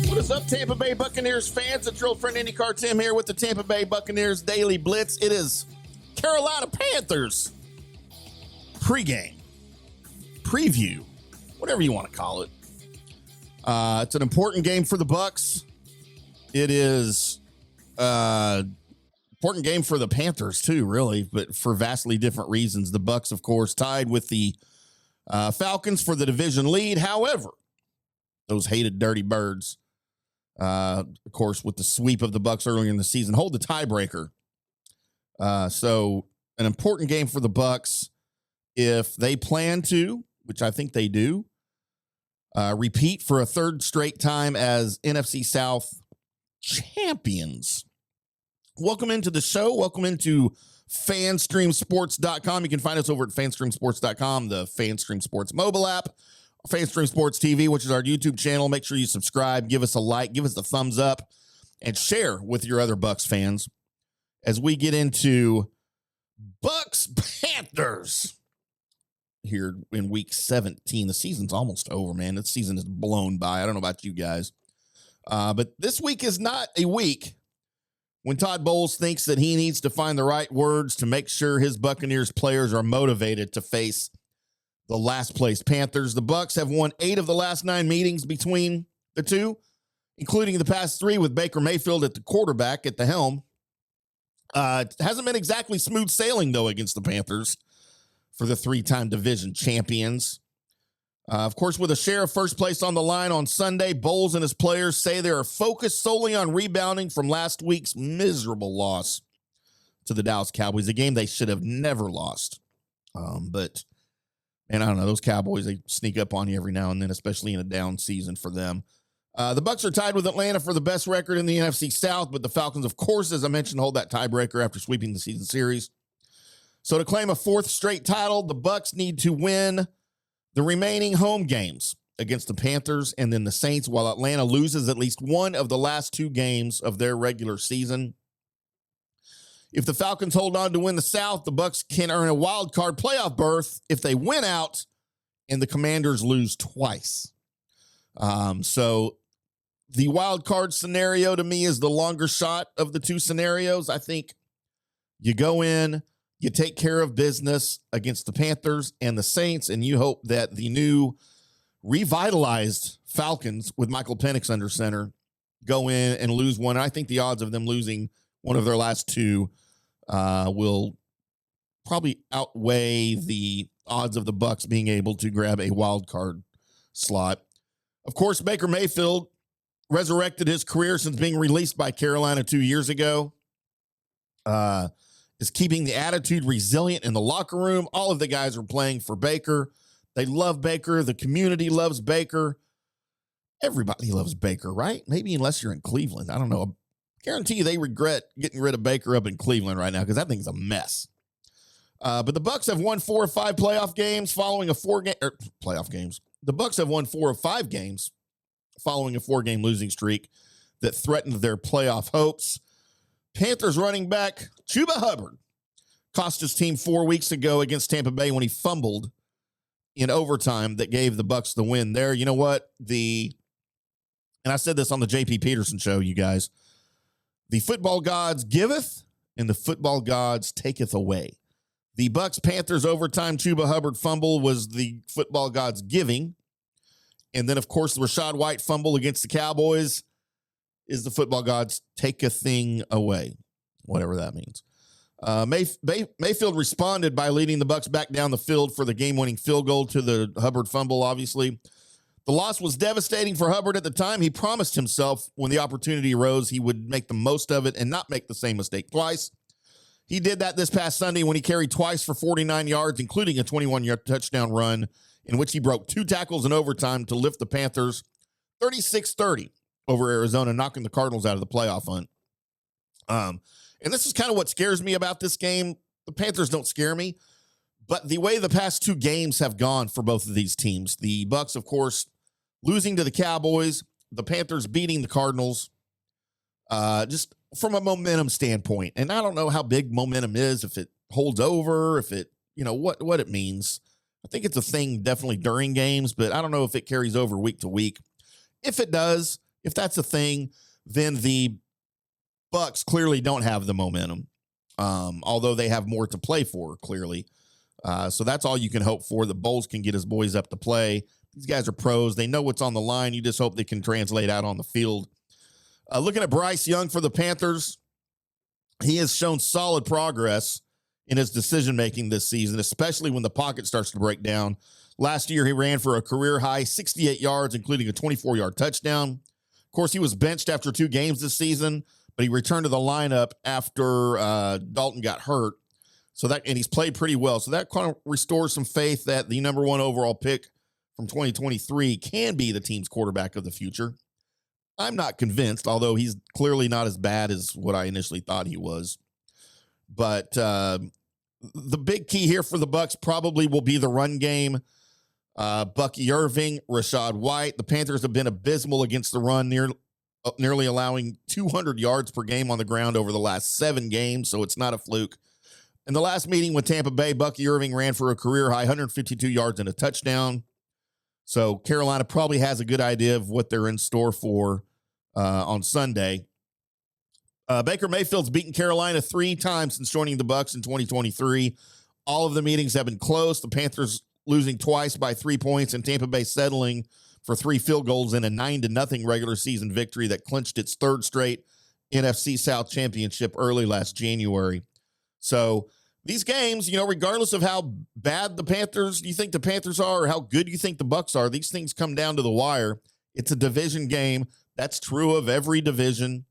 What is up, Tampa Bay Buccaneers fans? It's your old friend IndyCar Tim here with the Tampa Bay Buccaneers Daily Blitz. It is Carolina Panthers pregame, preview, whatever you want to call it. It's an important game for the Bucs. It is important game for the Panthers too, really, but for vastly different reasons. The Bucs, of course, tied with the Falcons for the division lead. However, those hated dirty birds, of course, with the sweep of the Bucs earlier in the season, hold the tiebreaker. So an important game for the Bucs if they plan to, which I think they do, repeat for a third straight time as NFC South champions. Welcome into the show. Welcome into FanstreamSports.com. You can find us over at FanstreamSports.com, the FanStream Sports mobile app, FanStream Sports TV, which is our YouTube channel. Make sure you subscribe, give us a like, give us a thumbs up, and share with your other Bucs fans as we get into Bucs Panthers here in week 17. The season's almost over, man. This season is blown by. I don't know about you guys. But this week is not a week when Todd Bowles thinks that he needs to find the right words to make sure his Buccaneers players are motivated to face the last place Panthers. The Bucs have won 8 of the last 9 meetings between the two, including the past 3 with Baker Mayfield at the quarterback at the helm. It hasn't been exactly smooth sailing, though, against the Panthers for the 3-time division champions. Of course, with a share of first place on the line on Sunday, Bowles and his players say they are focused solely on rebounding from last week's miserable loss to the Dallas Cowboys, a game they should have never lost. But, man, I don't know. Those Cowboys, they sneak up on you every now and then, especially in a down season for them. The Bucs are tied with Atlanta for the best record in the NFC South, but the Falcons, of course, as I mentioned, hold that tiebreaker after sweeping the season series. So to claim a 4th straight title, the Bucs need to win the remaining home games against the Panthers and then the Saints, while Atlanta loses at least one of the last 2 games of their regular season. If the Falcons hold on to win the South, the Bucs can earn a wild card playoff berth if they win out and the Commanders lose twice. So the wild card scenario to me is the longer shot of the 2 scenarios. I think you go in, you take care of business against the Panthers and the Saints, and you hope that the new revitalized Falcons with Michael Penix under center go in and lose one. I think the odds of them losing one of their last 2 will probably outweigh the odds of the Bucs being able to grab a wild card slot. Of course, Baker Mayfield resurrected his career since being released by Carolina 2 years ago. Is keeping the attitude resilient in the locker room. All of the guys are playing for Baker. They love Baker. The community loves Baker. Everybody loves Baker, right? Maybe unless you're in Cleveland. I don't know. I guarantee you they regret getting rid of Baker up in Cleveland right now because that thing's a mess. But the Bucs have won 4 of 5 playoff games following a 4-game playoff games. The Bucs have won 4 of 5 games following a 4-game losing streak that threatened their playoff hopes. Panthers running back Chuba Hubbard cost his team 4 weeks ago against Tampa Bay when he fumbled in overtime that gave the Bucs the win there. You know what? And I said this on the J.P. Peterson show, you guys. The football gods giveth, and the football gods taketh away. The Bucs-Panthers overtime Chuba Hubbard fumble was the football gods giving. And then, of course, the Rachaad White fumble against the Cowboys is the football gods take a thing away, whatever that means. Mayfield responded by leading the Bucs back down the field for the game-winning field goal to the Hubbard fumble, obviously. The loss was devastating for Hubbard at the time. He promised himself when the opportunity arose he would make the most of it and not make the same mistake twice. He did that this past Sunday when he carried twice for 49 yards, including a 21-yard touchdown run in which he broke 2 tackles in overtime to lift the Panthers 36-30 over Arizona, knocking the Cardinals out of the playoff hunt. And this is kind of what scares me about this game. The Panthers don't scare me, but the way the past 2 games have gone for both of these teams, the Bucs, of course, losing to the Cowboys, the Panthers beating the Cardinals, just from a momentum standpoint. And I don't know how big momentum is, if it holds over, if it, what it means. I think it's a thing definitely during games, but I don't know if it carries over week to week. If it does, if that's a thing, then the Bucs clearly don't have the momentum, although they have more to play for, clearly. So that's all you can hope for. The Bowles can get his boys up to play. These guys are pros. They know what's on the line. You just hope they can translate out on the field. Looking at Bryce Young for the Panthers, he has shown solid progress in his decision-making this season, especially when the pocket starts to break down. Last year, he ran for a career-high 68 yards, including a 24-yard touchdown. Of course, he was benched after 2 games this season, but he returned to the lineup after Dalton got hurt. And he's played pretty well. So that kind of restores some faith that the number 1 overall pick from 2023 can be the team's quarterback of the future. I'm not convinced, although he's clearly not as bad as what I initially thought he was. But the big key here for the Bucs probably will be the run game. Bucky Irving, Rashad White. The Panthers have been abysmal against the run, nearly allowing 200 yards per game on the ground over the last 7 games, so it's not a fluke. In the last meeting with Tampa Bay, Bucky Irving ran for a career-high 152 yards and a touchdown. So Carolina probably has a good idea of what they're in store for on Sunday. Baker Mayfield's beaten Carolina 3 times since joining the Bucs in 2023. All of the meetings have been close. The Panthers losing twice by 3 points, and Tampa Bay settling for 3 field goals in a 9-0 regular season victory that clinched its 3rd straight NFC South championship early last January. So these games, regardless of how bad you think the Panthers are or how good you think the Bucs are, these things come down to the wire. It's a division game. That's true of every division.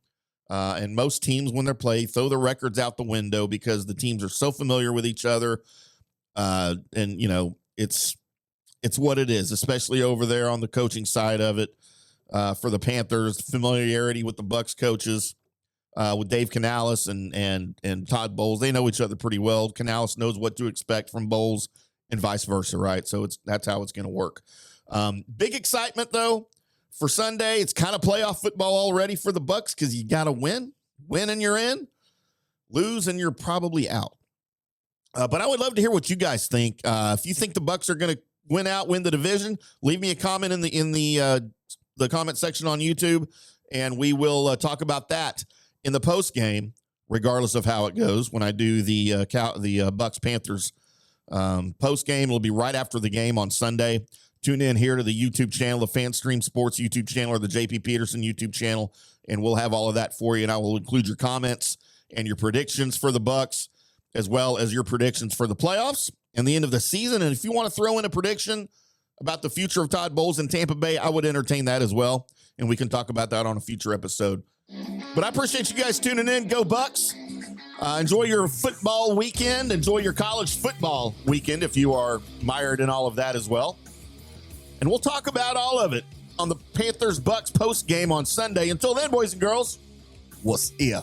And most teams, when they're played, throw the records out the window because the teams are so familiar with each other. It's what it is, especially over there on the coaching side of it. For the Panthers, familiarity with the Bucs coaches, with Dave Canales and Todd Bowles. They know each other pretty well. Canales knows what to expect from Bowles and vice versa, right? So that's how it's going to work. Big excitement, though, for Sunday. It's kind of playoff football already for the Bucs because you got to win. Win and you're in. Lose and you're probably out. But I would love to hear what you guys think. If you think the Bucs are going to win the division, leave me a comment in the comment section on YouTube, and we will talk about that in the post game, regardless of how it goes. When I do the Bucs Panthers post game, it'll be right after the game on Sunday. Tune in here to the YouTube channel, the FanStream Sports YouTube channel, or the JP Peterson YouTube channel, and we'll have all of that for you. And I will include your comments and your predictions for the Bucs, as well as your predictions for the playoffs and the end of the season. And if you want to throw in a prediction about the future of Todd Bowles in Tampa Bay, I would entertain that as well, and we can talk about that on a future episode. But I appreciate you guys tuning in. Go Bucs. Enjoy your football weekend. Enjoy your college football weekend if you are mired in all of that as well. And we'll talk about all of it on the Panthers-Bucs post game on Sunday. Until then, boys and girls, we'll see ya.